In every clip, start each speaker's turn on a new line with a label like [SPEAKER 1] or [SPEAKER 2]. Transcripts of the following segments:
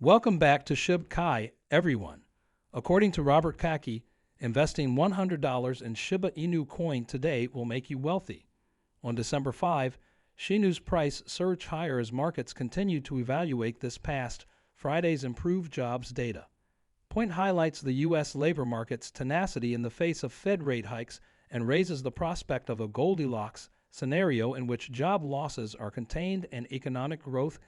[SPEAKER 1] Welcome back to Shib Kai, everyone. According to Robert Kaki, investing $100 in Shiba Inu coin today will make you wealthy. On December 5, Shinu's price surged higher as markets continued to evaluate this past Friday's improved jobs data. Point highlights the U.S. labor market's tenacity in the face of Fed rate hikes and raises the prospect of a Goldilocks scenario in which job losses are contained and economic growth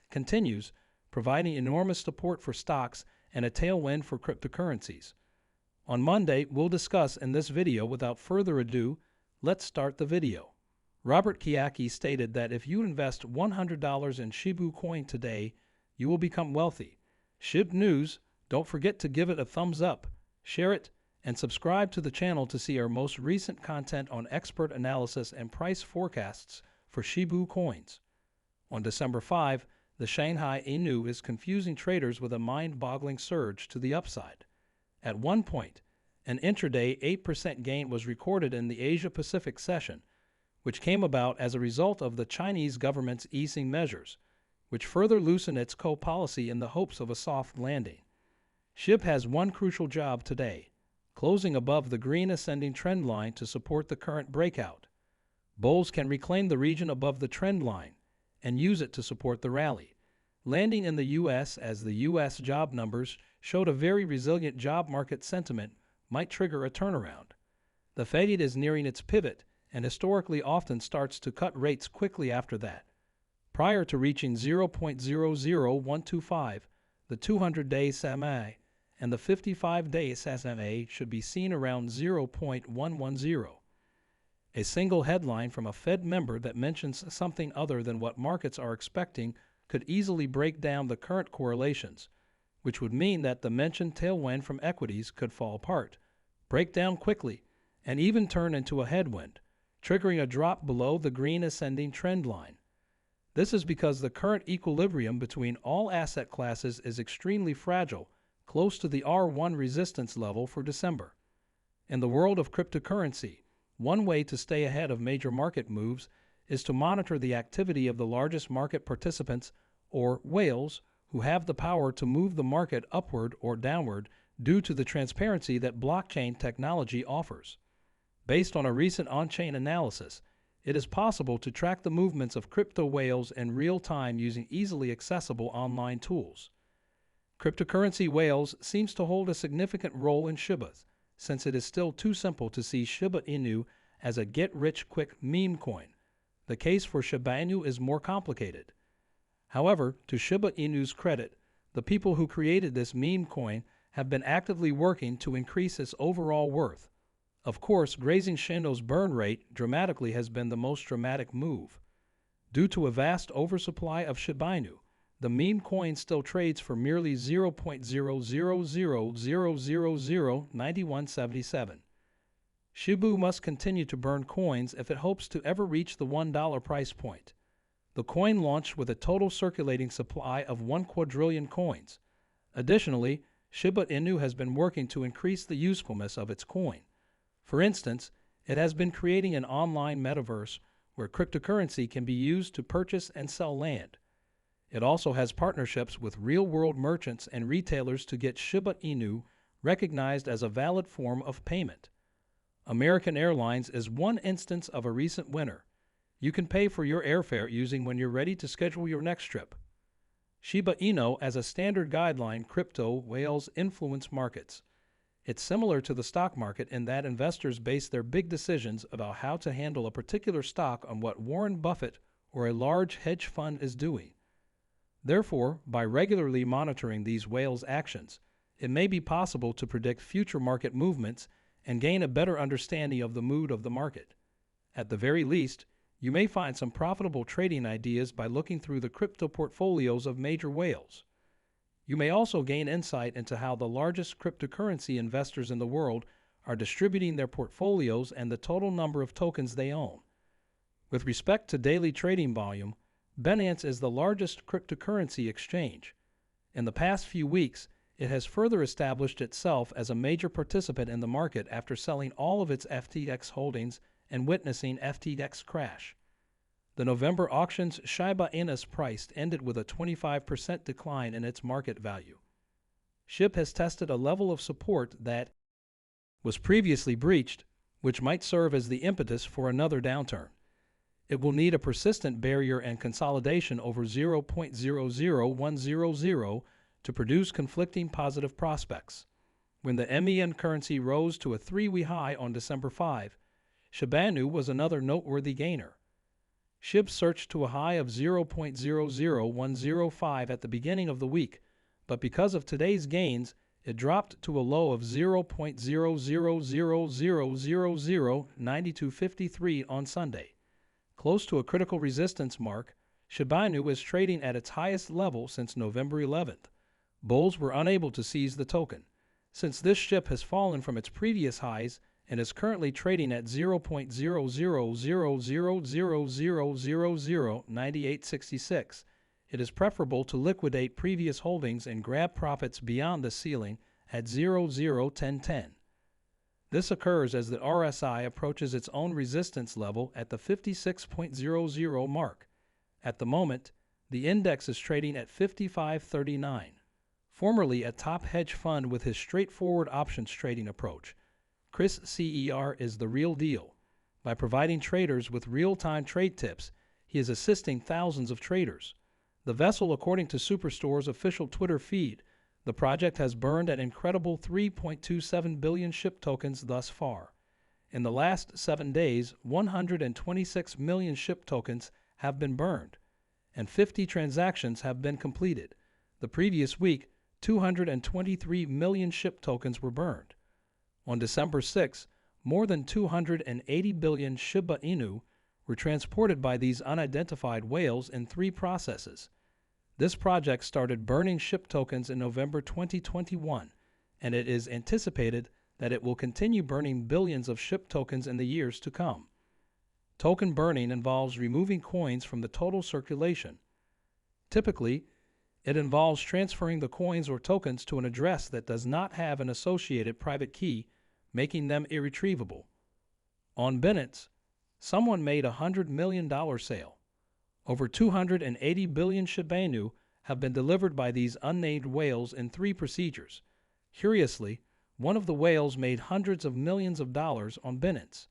[SPEAKER 1] continues, providing enormous support for stocks and a tailwind for cryptocurrencies. On Monday, we'll discuss in this video. Without further ado, let's start the video. Robert Kiyaki stated that if you invest $100 in Shibu coin today, you will become wealthy. Shib News, don't forget to give it a thumbs up, share it, and subscribe to the channel to see our most recent content on expert analysis and price forecasts for Shibu coins. On December 5, the Shanghai Inu is confusing traders with a mind-boggling surge to the upside. At one point, an intraday 8% gain was recorded in the Asia-Pacific session, which came about as a result of the Chinese government's easing measures, which further loosened its policy in the hopes of a soft landing. Shib has one crucial job today, closing above the green ascending trend line to support the current breakout. Bulls can reclaim the region above the trend line and use it to support the rally. Landing in the U.S. as the U.S. job numbers showed a very resilient job market sentiment might trigger a turnaround. The Fed is nearing its pivot and historically often starts to cut rates quickly after that. Prior to reaching 0.00125, the 200-day SMA and the 55-day SMA should be seen around 0.110. A single headline from a Fed member that mentions something other than what markets are expecting could easily break down the current correlations, which would mean that the mentioned tailwind from equities could fall apart, break down quickly, and even turn into a headwind, triggering a drop below the green ascending trend line. This is because the current equilibrium between all asset classes is extremely fragile, close to the R1 resistance level for December. In the world of cryptocurrency, one way to stay ahead of major market moves is to monitor the activity of the largest market participants, or whales, who have the power to move the market upward or downward due to the transparency that blockchain technology offers. Based on a recent on-chain analysis, it is possible to track the movements of crypto whales in real time using easily accessible online tools. Cryptocurrency whales seems to hold a significant role in Shibas, since it is still too simple to see Shiba Inu as a get-rich-quick meme coin. The case for shibainu is more complicated. However, to Shiba Inu's credit, the people who created this meme coin have been actively working to increase its overall worth. Of course, grazing Shinu's burn rate dramatically has been the most dramatic move. Due to a vast oversupply of shibainu, the meme coin still trades for merely 0.000009177. Shibu must continue to burn coins if it hopes to ever reach the $1 price point. The coin launched with a total circulating supply of 1 quadrillion coins. Additionally, Shiba Inu has been working to increase the usefulness of its coin. For instance, it has been creating an online metaverse where cryptocurrency can be used to purchase and sell land. It also has partnerships with real-world merchants and retailers to get Shiba Inu recognized as a valid form of payment. American Airlines is one instance of a recent winner. You can pay for your airfare using when you're ready to schedule your next trip. Shiba Inu as a standard guideline, crypto whales influence markets. It's similar to the stock market in that investors base their big decisions about how to handle a particular stock on what Warren Buffett or a large hedge fund is doing. Therefore, by regularly monitoring these whales' actions, it may be possible to predict future market movements and gain a better understanding of the mood of the market. At the very least, you may find some profitable trading ideas by looking through the crypto portfolios of major whales. You may also gain insight into how the largest cryptocurrency investors in the world are distributing their portfolios and the total number of tokens they own. With respect to daily trading volume, Binance is the largest cryptocurrency exchange. In the past few weeks, it has further established itself as a major participant in the market after selling all of its FTX holdings and witnessing FTX crash. The November auction's Shiba Inu price ended with a 25% decline in its market value. Shib has tested a level of support that was previously breached, which might serve as the impetus for another downturn. It will need a persistent barrier and consolidation over 0.00100 to produce conflicting positive prospects. When the MEN currency rose to a 3-week high on December 5, shibainu was another noteworthy gainer. Shib surged to a high of 0.00105 at the beginning of the week, but because of today's gains, it dropped to a low of 0.000009253 on Sunday. Close to a critical resistance mark, shibainu is trading at its highest level since November 11th. Bulls were unable to seize the token, since this ship has fallen from its previous highs and is currently trading at 0.00000009866. It is preferable to liquidate previous holdings and grab profits beyond the ceiling at 0.01010. This occurs as the RSI approaches its own resistance level at the 56.00 mark. At the moment, the index is trading at 55.39. Formerly a top hedge fund with his straightforward options trading approach, Chris Cer is the real deal. By providing traders with real-time trade tips, he is assisting thousands of traders. The vessel, according to Superstore's official Twitter feed, the project has burned an incredible 3.27 billion SHIB tokens thus far. In the last 7 days, 126 million SHIB tokens have been burned, and 50 transactions have been completed. The previous week, 223 million SHIB tokens were burned. On December 6, more than 280 billion Shiba Inu were transported by these unidentified whales in 3 processes. This project started burning SHIB tokens in November 2021, and it is anticipated that it will continue burning billions of SHIB tokens in the years to come. Token burning involves removing coins from the total circulation. Typically, it involves transferring the coins or tokens to an address that does not have an associated private key, making them irretrievable. On Binance, someone made a $100 million sale. Over 280 billion shibainu have been delivered by these unnamed whales in 3 procedures. Curiously, one of the whales made hundreds of millions of dollars on Binance.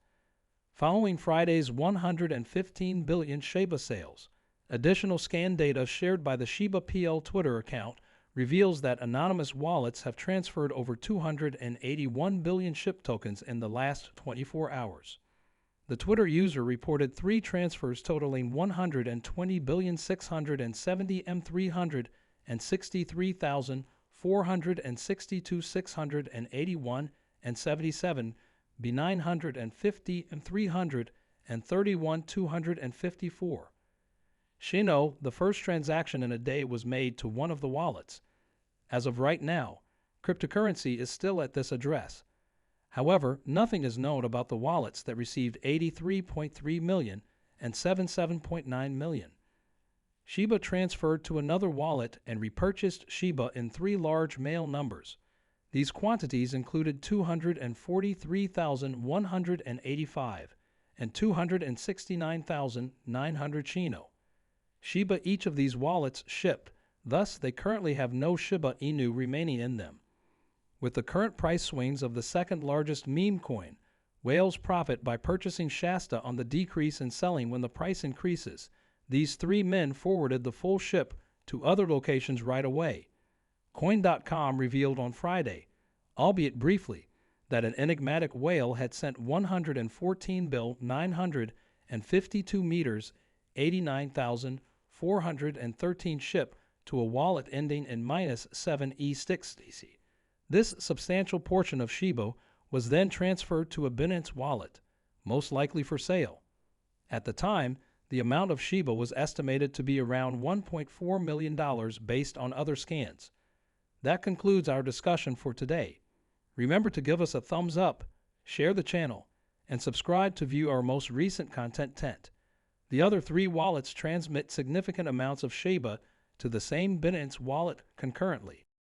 [SPEAKER 1] Following Friday's 115 billion Shiba sales, additional scan data shared by the Shiba PL Twitter account reveals that anonymous wallets have transferred over 281 billion SHIB tokens in the last 24 hours. The Twitter user reported 3 transfers totaling 120,670 M363,462,681 and 77 B950 M300 and 31,254. Shino, the first transaction in a day was made to one of the wallets. As of right now, cryptocurrency is still at this address. However, nothing is known about the wallets that received 83.3 million and 77.9 million. Shiba transferred to another wallet and repurchased Shiba in 3 large mail numbers. These quantities included 243,185 and 269,900 Shino. Shiba each of these wallets shipped, thus they currently have no Shiba Inu remaining in them. With the current price swings of the second largest meme coin, whales profit by purchasing Shasta on the decrease in selling when the price increases. These 3 men forwarded the full ship to other locations right away. Coin.com revealed on Friday, albeit briefly, that an enigmatic whale had sent 114 bill 952 meters 89,413 SHIB to a wallet ending in -7 E60. This substantial portion of Shiba was then transferred to a Binance wallet, most likely for sale. At the time, the amount of Shiba was estimated to be around $1.4 million based on other scans. That concludes our discussion for today. Remember to give us a thumbs up, share the channel, and subscribe to view our most recent content. The other 3 wallets transmit significant amounts of Shiba to the same Binance wallet concurrently.